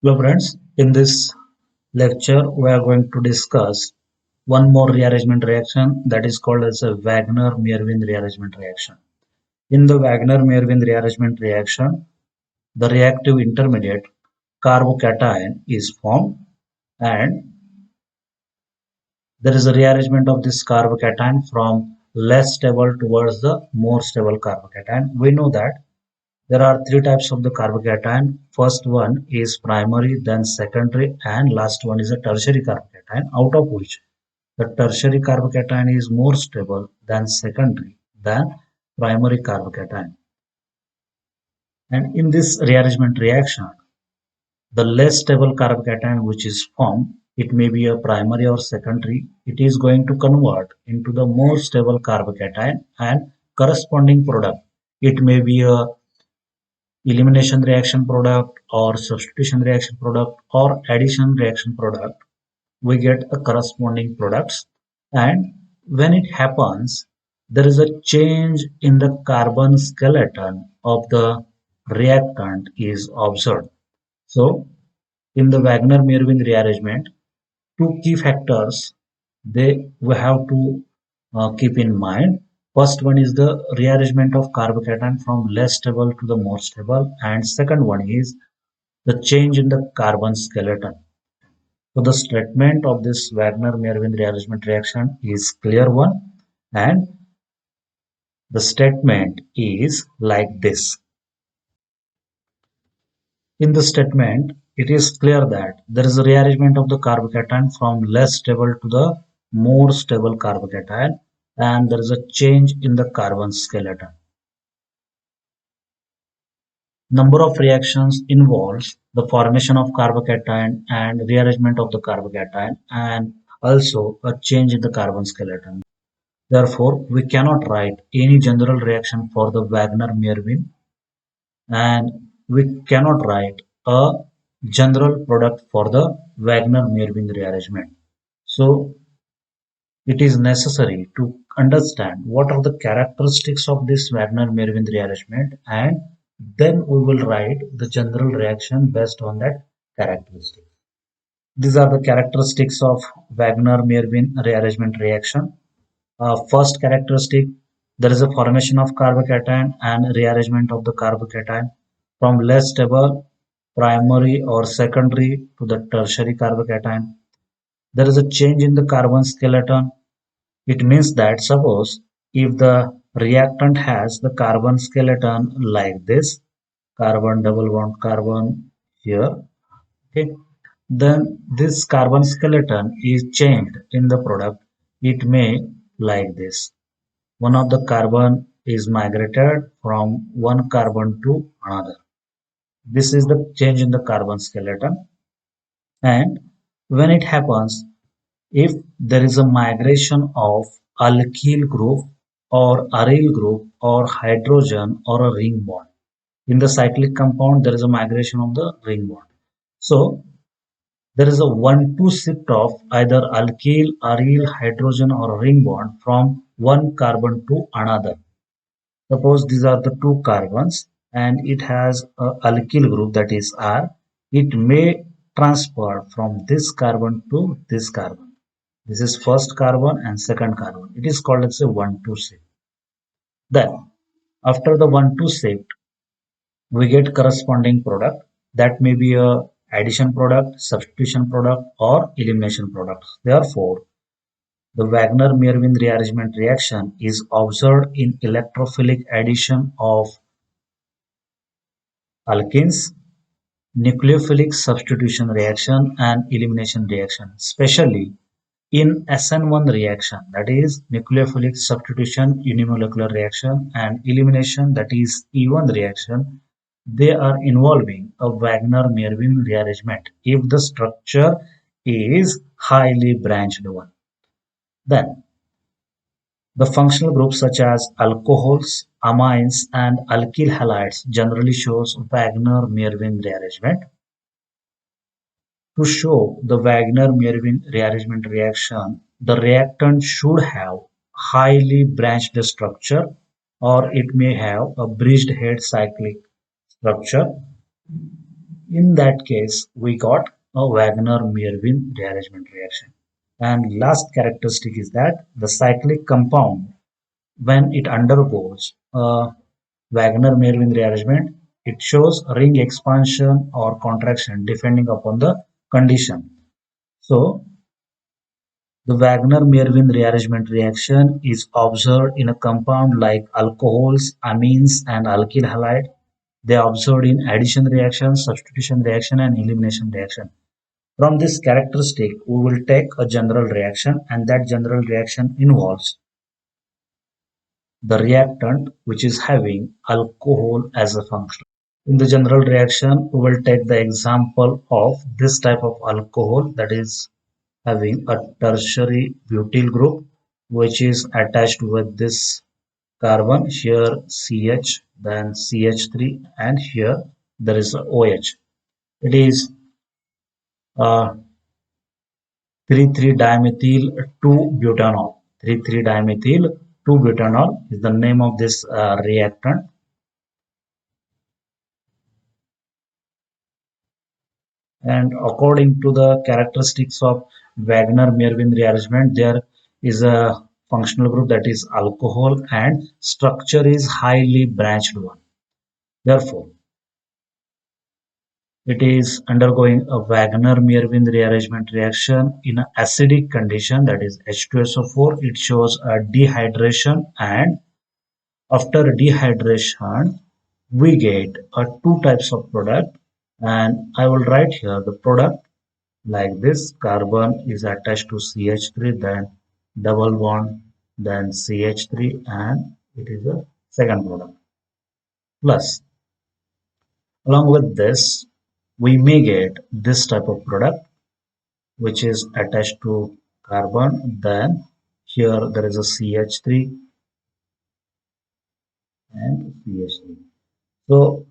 Hello friends, in this lecture we are going to discuss one more rearrangement reaction that is called as a Wagner-Merwin rearrangement reaction. In the Wagner-Merwin rearrangement reaction, the reactive intermediate carbocation is formed and there is a rearrangement of this carbocation from less stable towards the more stable carbocation. We know that there are three types of the carbocation. First one is primary, then secondary, and last one is a tertiary carbocation, out of which the tertiary carbocation is more stable than secondary than primary carbocation. And in this rearrangement reaction, the less stable carbocation which is formed, it may be a primary or secondary, it is going to convert into the more stable carbocation and corresponding product. It may be a elimination reaction product or substitution reaction product or addition reaction product, we get a corresponding products. And when it happens, there is a change in the carbon skeleton of the reactant is observed. So in the Wagner-Merwin rearrangement, two key factors they we have to keep in mind. First one is the rearrangement of carbocation from less stable to the more stable, and second one is the change in the carbon skeleton. So the statement of this Wagner-Merwin rearrangement reaction is clear one, and the statement is like this. In the statement, it is clear that there is a rearrangement of the carbocation from less stable to the more stable carbocation, and there is a change in the carbon skeleton. Number of reactions involves the formation of carbocation and rearrangement of the carbocation and also a change in the carbon skeleton. Therefore, we cannot write any general reaction for the Wagner-Merwin and we cannot write a general product for the Wagner-Merwin rearrangement. So, it is necessary to understand what are the characteristics of this Wagner-Merwin rearrangement and then we will write the general reaction based on that characteristic. These are the characteristics of Wagner-Merwin rearrangement reaction. First characteristic, there is a formation of carbocation and rearrangement of the carbocation from less stable primary or secondary to the tertiary carbocation. There is a change in the carbon skeleton. It means that suppose if the reactant has the carbon skeleton like this, carbon double bond carbon here, okay, then this carbon skeleton is changed in the product. It may like this. One of the carbon is migrated from one carbon to another. This is the change in the carbon skeleton. And when it happens, if there is a migration of alkyl group or aryl group or hydrogen or a ring bond. In the cyclic compound, there is a migration of the ring bond. So there is a 1-2 shift of either alkyl, aryl, hydrogen or ring bond from one carbon to another. Suppose these are the two carbons and it has a alkyl group that is R. It may transfer from this carbon to this carbon. This is first carbon and second carbon. It is called as a 1-2 shift. Then after the 1-2 shift, we get corresponding product that may be a addition product, substitution product or elimination product. Therefore, the Wagner-Merwin rearrangement reaction is observed in electrophilic addition of alkenes, nucleophilic substitution reaction and elimination reaction, especially in SN1 reaction, that is nucleophilic substitution unimolecular reaction and elimination, that is E1 reaction. They are involving a Wagner-Merwin rearrangement if the structure is highly branched one. Then the functional groups such as alcohols, amines, and alkyl halides generally shows Wagner-Merwin rearrangement. To show the Wagner-Merwin rearrangement reaction, the reactant should have highly branched structure or it may have a bridged head cyclic structure. In that case, we got a Wagner-Merwin rearrangement reaction. And last characteristic is that the cyclic compound, when it undergoes a Wagner-Merwin rearrangement, it shows ring expansion or contraction depending upon the condition. So, the Wagner-Merwin rearrangement reaction is observed in a compound like alcohols, amines, and alkyl halide. They are observed in addition reaction, substitution reaction, and elimination reaction. From this characteristic, we will take a general reaction, and that general reaction involves the reactant which is having alcohol as a function. In the general reaction, we will take the example of this type of alcohol, that is having a tertiary butyl group which is attached with this carbon, here CH, then CH3, and here there is a OH. It is 3,3-dimethyl 2-butanol. 3,3-dimethyl 2-butanol is the name of this reactant. And according to the characteristics of Wagner-Merwin rearrangement, there is a functional group that is alcohol and structure is highly branched one. Therefore, it is undergoing a Wagner-Merwin rearrangement reaction in an acidic condition, that is H2SO4. It shows a dehydration, and after dehydration, we get two types of product, and I will write here the product like this. Carbon is attached to CH3, then double bond, then CH3, and it is a second product. Plus, along with this, we may get this type of product which is attached to carbon, then here there is a CH3 and CH3. So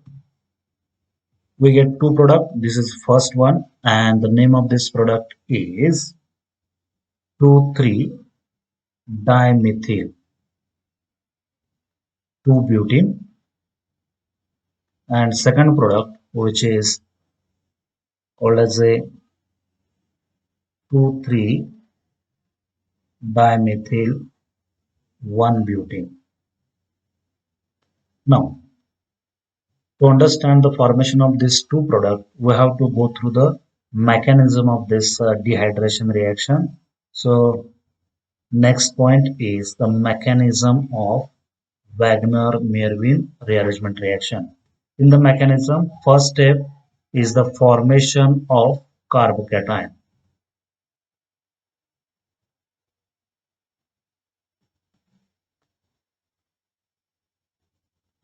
we get two products. This is first one, and the name of this product is 2,3-dimethyl 2-butene, and second product which is called as a 2,3-dimethyl 1-butene. Now, to understand the formation of these two products, we have to go through the mechanism of this dehydration reaction. So, next point is the mechanism of Wagner-Merwin rearrangement reaction. In the mechanism, first step is the formation of carbocation.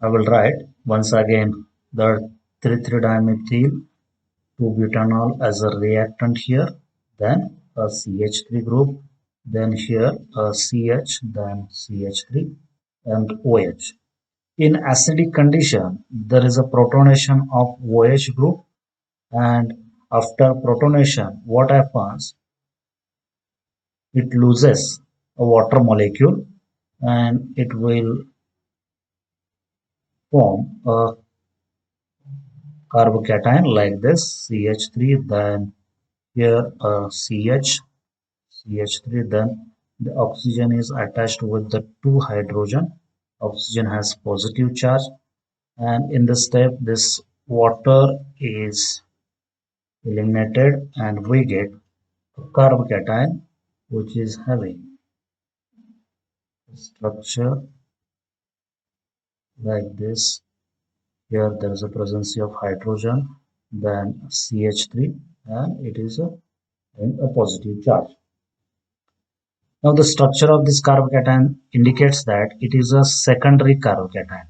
I will write once again the 3,3-dimethyl 2-butanol as a reactant here, then a CH3 group, then here a CH, then CH3 and OH. In acidic condition, there is a protonation of OH group, and after protonation, what happens? It loses a water molecule and it will form a carbocation like this, CH3, then here CH3, then the oxygen is attached with the two hydrogen. Oxygen has positive charge, and in this step this water is eliminated and we get a carbocation which is having a structure like this. Here there is a presence of hydrogen, then CH3, and it is a positive charge. Now the structure of this carbocation indicates that it is a secondary carbocation,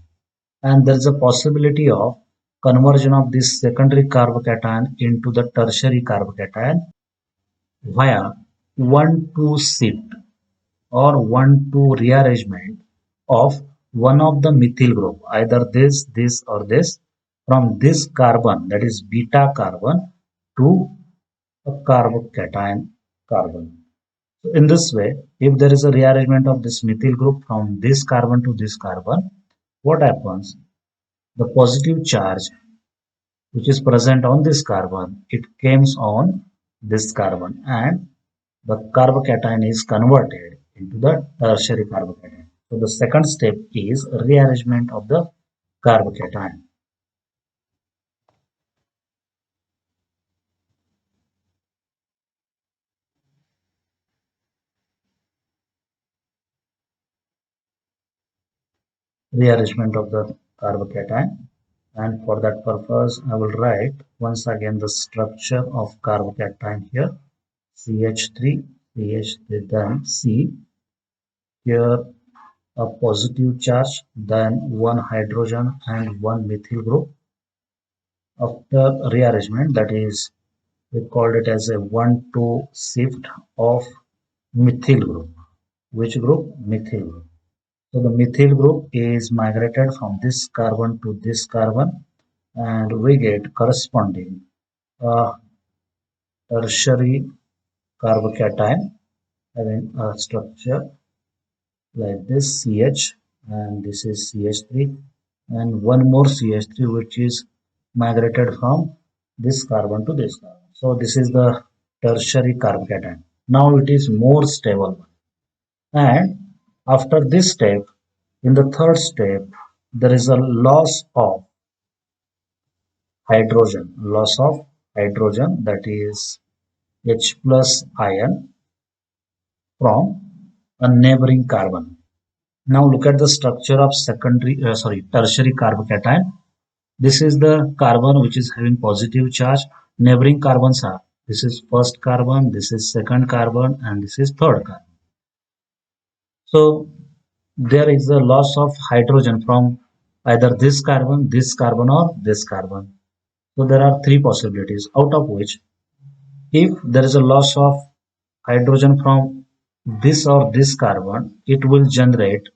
and there is a possibility of conversion of this secondary carbocation into the tertiary carbocation via 1,2 shift or 1,2 rearrangement of one of the methyl group, either this or this, from this carbon, that is beta carbon, to a carbocation carbon. So in this way, if there is a rearrangement of this methyl group from this carbon to this carbon, what happens? The positive charge which is present on this carbon. It comes on this carbon and the carbocation is converted into the tertiary carbocation. So the second step is rearrangement of the carbocation. Rearrangement of the carbocation, and for that purpose I will write once again the structure of carbocation here. CH3, CH3, then C, here a positive charge, then one hydrogen and one methyl group. After rearrangement, that is, we called it as a 1,2 shift of methyl group. Which group? Methyl group. So the methyl group is migrated from this carbon to this carbon, and we get corresponding tertiary carbocation having a structure like this CH, and this is CH3, and one more CH3 which is migrated from this carbon to this carbon. So this is the tertiary carbocation. Now it is more stable, and after this step, in the third step, there is a loss of hydrogen, that is H plus ion from a neighboring carbon. Now look at the structure of tertiary carbocation. This is the carbon which is having positive charge. Neighboring carbons are, this is first carbon, this is second carbon, and this is third carbon. So there is a loss of hydrogen from either this carbon, or this carbon. So there are three possibilities, out of which if there is a loss of hydrogen from this or this carbon, it will generate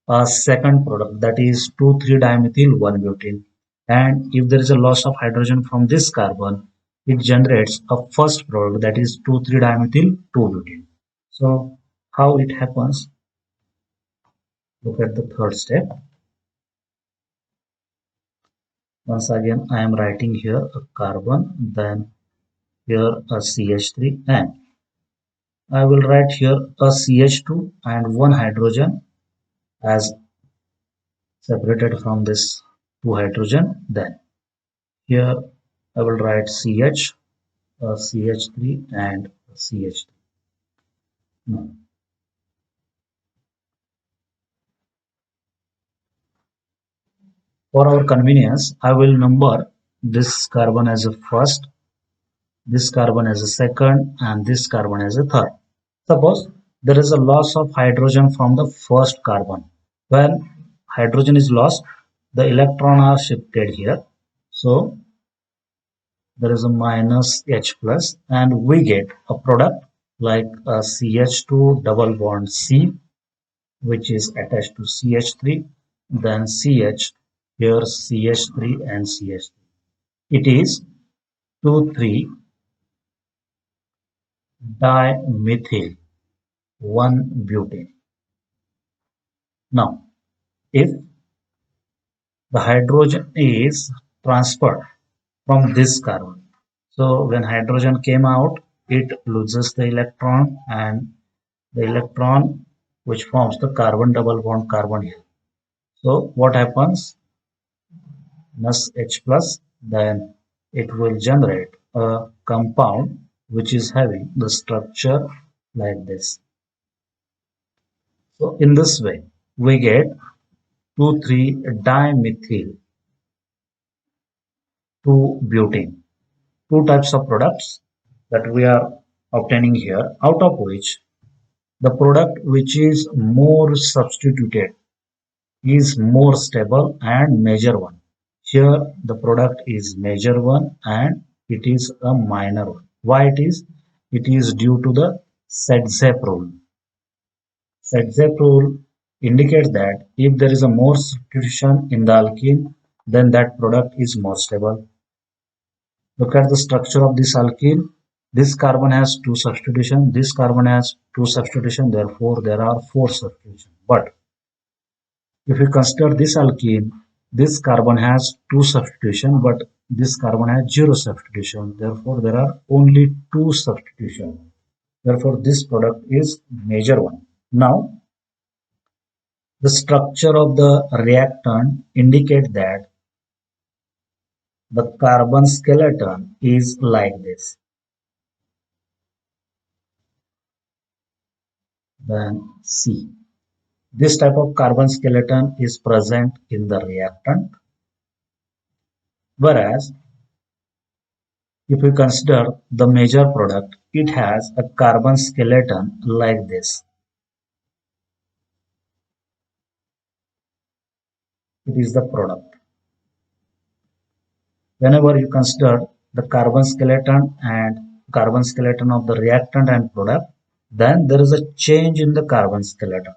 a second product, that is 2,3-dimethyl 1-butene. And if there is a loss of hydrogen from this carbon, it generates a first product, that is 2,3-dimethyl 2-butene. So how it happens? Look at the third step. Once again, I am writing here a carbon, then here a CH3, and I will write here a CH2 and one hydrogen as separated from this two hydrogen. Then here I will write CH, a CH3 and a CH3. Now, for our convenience, I will number this carbon as a first, this carbon as a second, and this carbon as a third. Suppose there is a loss of hydrogen from the first carbon. When hydrogen is lost, the electron are shifted here. So there is a minus H plus, and we get a product like a CH2 double bond C, which is attached to CH3, then CH, here CH3 and CH3. It is 2,3-dimethyl 1-butane. Now, if the hydrogen is transferred from this carbon, so when hydrogen came out, it loses the electron, and the electron which forms the carbon double bond carbon here. So what happens? Minus H plus, then it will generate a compound which is having the structure like this. So in this way, we get 2,3-dimethyl 2-butane. Two types of products that we are obtaining here, out of which the product which is more substituted is more stable and major one. Here the product is major one and it is a minor one. Why it is? It is due to the Sedzep rule. Sedzep rule indicates that if there is a more substitution in the alkene, then that product is more stable. Look at the structure of this alkene. This carbon has two substitution, this carbon has two substitution, therefore there are four substitution. But if you consider this alkene, this carbon has two substitution, but this carbon has zero substitution. Therefore, there are only two substitution. Therefore, this product is major one. Now, the structure of the reactant indicate that the carbon skeleton is like this. Then C. This type of carbon skeleton is present in the reactant, whereas if we consider the major product, it has a carbon skeleton like this. It is the product. Whenever you consider the carbon skeleton of the reactant and product, then there is a change in the carbon skeleton.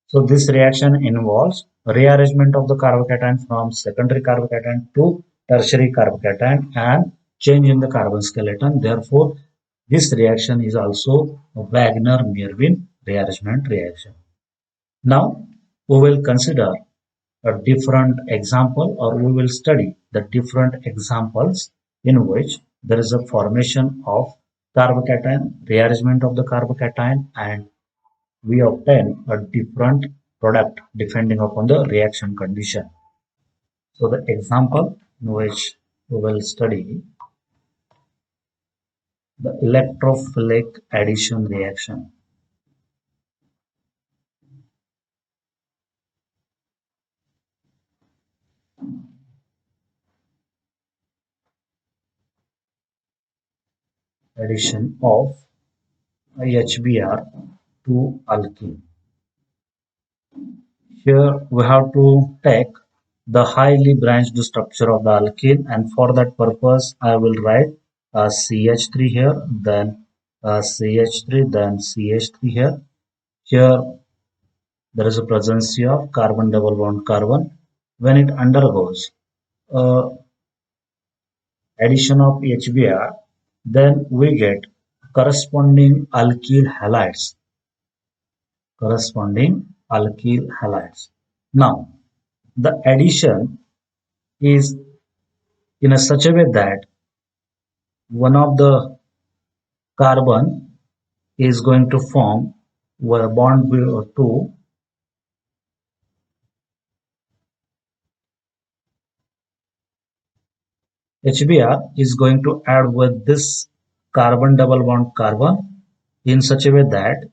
So this reaction involves rearrangement of the carbocation from secondary carbocation to tertiary carbocation and change in the carbon skeleton. Therefore, this reaction is also a Wagner-Merwin rearrangement reaction. Now, we will consider a different example, or we will study the different examples in which there is a formation of carbocation, rearrangement of the carbocation, and we obtain a different product depending upon the reaction condition. So the example in which we will study the electrophilic addition reaction. Addition of HBr to alkene. Here we have to take the highly branched structure of the alkene, and for that purpose I will write CH3 here, then CH3, then CH3 here. Here there is a presence of carbon double bond carbon. When it undergoes addition of HBr, then we get corresponding alkyl halides. Now, the addition is in a such a way that one of the carbon is going to form a bond to HBr is going to add with this carbon double bond carbon in such a way that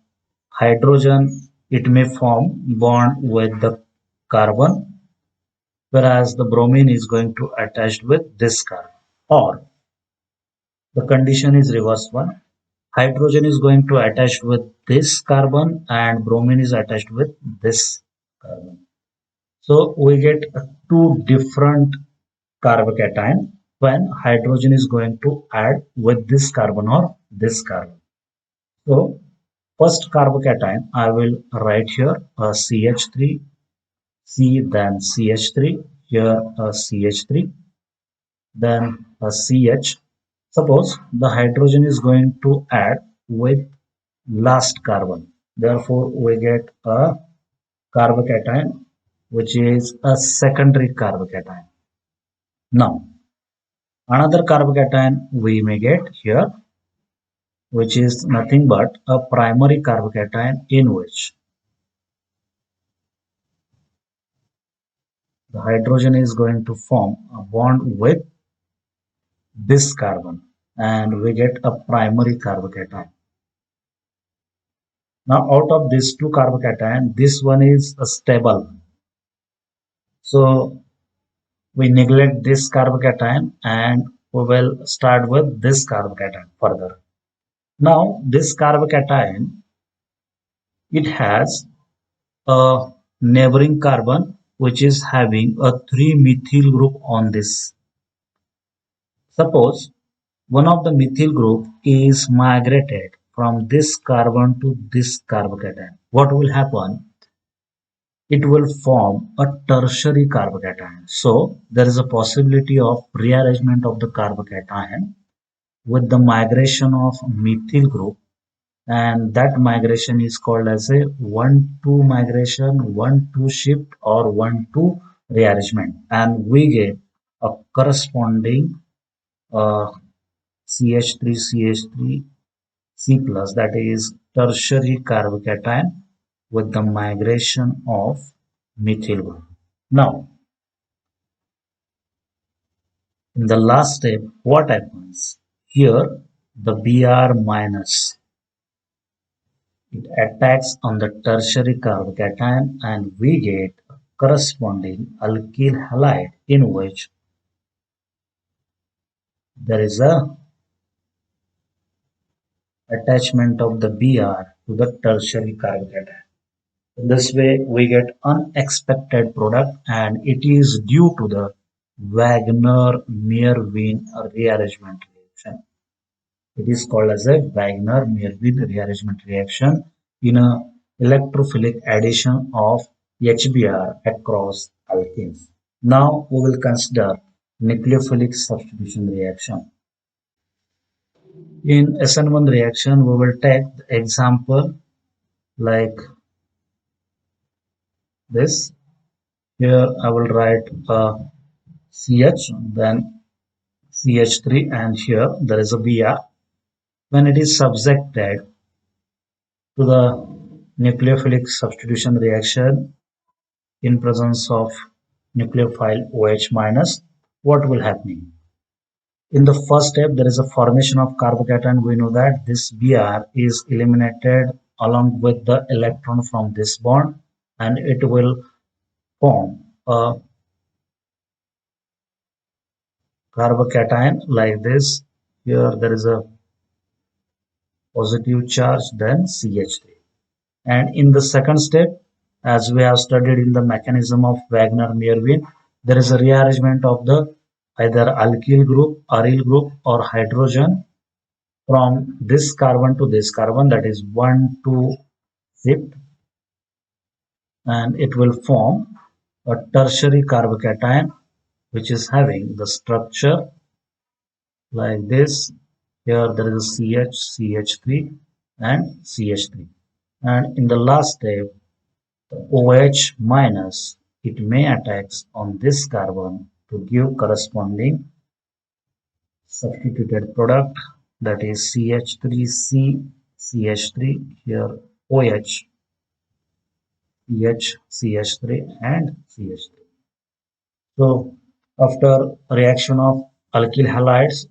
hydrogen, it may form bond with the carbon, whereas the bromine is going to attach with this carbon. Or the condition is reverse one. Hydrogen is going to attach with this carbon and bromine is attached with this carbon. So we get two different carbocation when hydrogen is going to add with this carbon or this carbon. So first carbocation I will write here CH3, C, then CH3, here CH3, then CH. Suppose the hydrogen is going to add with last carbon. Therefore, we get a carbocation which is a secondary carbocation. Now, another carbocation we may get here, which is nothing but a primary carbocation in which the hydrogen is going to form a bond with this carbon and we get a primary carbocation. Now out of these two carbocation, this one is a stable. So we neglect this carbocation and we will start with this carbocation further. Now this carbocation, it has a neighboring carbon which is having a 3-methyl group on this. Suppose one of the methyl group is migrated from this carbon to this carbocation. What will happen? It will form a tertiary carbocation. So there is a possibility of rearrangement of the carbocation with the migration of methyl group, and that migration is called as a 1-2 migration, 1-2 shift or 1-2 rearrangement, and we get a corresponding CH3CH3 C plus, that is tertiary carbocation with the migration of methyl group. Now, in the last step, what happens? Here, the Br minus, it attacks on the tertiary carbocation and we get a corresponding alkyl halide in which there is a attachment of the Br to the tertiary carbocation. In this way, we get unexpected product and it is due to the Wagner-Meerwin rearrangement reaction. It is called as a Wagner-Meerwin rearrangement reaction in a electrophilic addition of HBr across alkenes. Now we will consider nucleophilic substitution reaction. In SN1 reaction, we will take the example like this. Here I will write CH, then CH3, and here there is a Br. When it is subjected to the nucleophilic substitution reaction in presence of nucleophile OH minus, what will happen? In the first step, there is a formation of carbocation. We know that this Br is eliminated along with the electron from this bond and it will form a carbocation like this. Here there is a positive charge, then CH3. And in the second step, as we have studied in the mechanism of Wagner-Meerwin, there is a rearrangement of the either alkyl group, aryl group or hydrogen from this carbon to this carbon, that is 1 to 5th, and it will form a tertiary carbocation which is having the structure like this. Here there is a CH, CH3 and CH3. And in the last step, the OH minus, it may attack on this carbon to give corresponding substituted product, that is CH3C, CH3, here OH, CH, CH3 and CH3. So after reaction of alkyl halides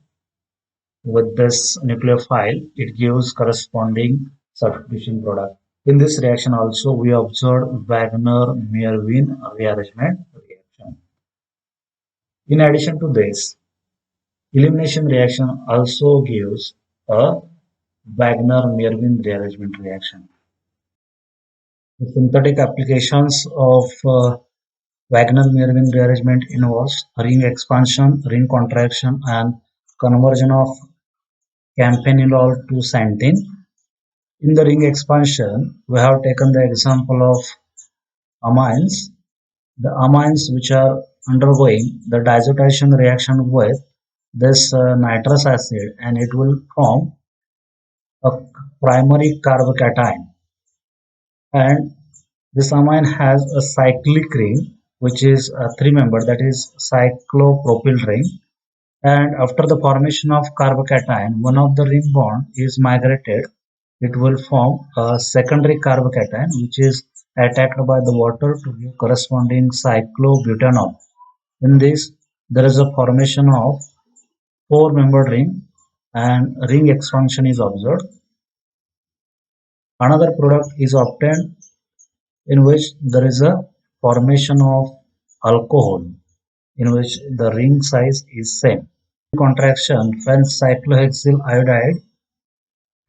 with this nucleophile, it gives corresponding substitution product. In this reaction also we observed Wagner-Meerwin rearrangement reaction. In addition to this, elimination reaction also gives a Wagner-Meerwin rearrangement reaction. The synthetic applications of Wagner-Meerwin rearrangement involves ring expansion, ring contraction and conversion of campaninyl to xanthine. In the ring expansion, we have taken the example of amines. The amines which are undergoing the diazotization reaction with this nitrous acid and it will form a primary carbocation. And this amine has a cyclic ring which is a 3-member, that is cyclopropyl ring. And after the formation of carbocation, one of the ring bond is migrated. It will form a secondary carbocation which is attacked by the water to give corresponding cyclobutanol. In this, there is a formation of 4-membered ring and ring expansion is observed. Another product is obtained in which there is a formation of alcohol in which the ring size is same. Contraction when cyclohexyl iodide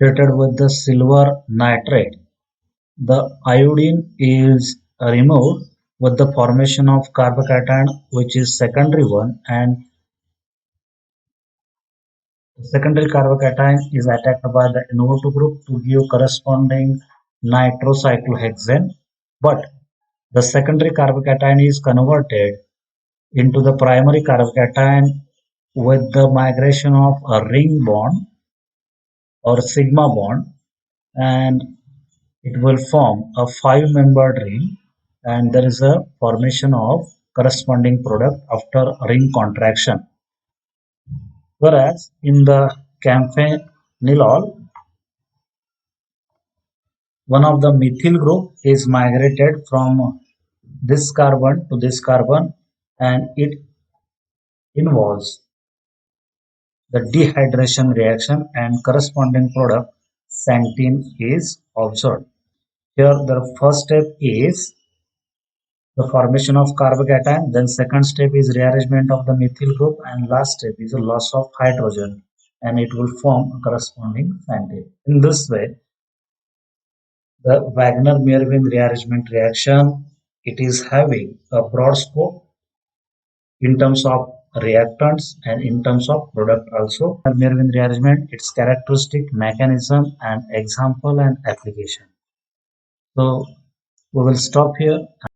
treated with the silver nitrate, the iodine is removed with the formation of carbocation which is secondary one, and the secondary carbocation is attacked by the NO2 group to give corresponding nitrocyclohexane, but the secondary carbocation is converted into the primary carbocation with the migration of a ring bond or sigma bond, and it will form a 5-membered ring and there is a formation of corresponding product after ring contraction. Whereas in the camphanylol, one of the methyl group is migrated from this carbon to this carbon, and it involves the dehydration reaction and corresponding product xanthine is observed. Here the first step is the formation of carbocation, then second step is rearrangement of the methyl group, and last step is a loss of hydrogen, and it will form a corresponding xanthine. In this way, the Wagner-Merwin rearrangement reaction, it is having a broad scope in terms of reactants and in terms of product also. Merwin rearrangement, its characteristic, mechanism and example and application. So we will stop here.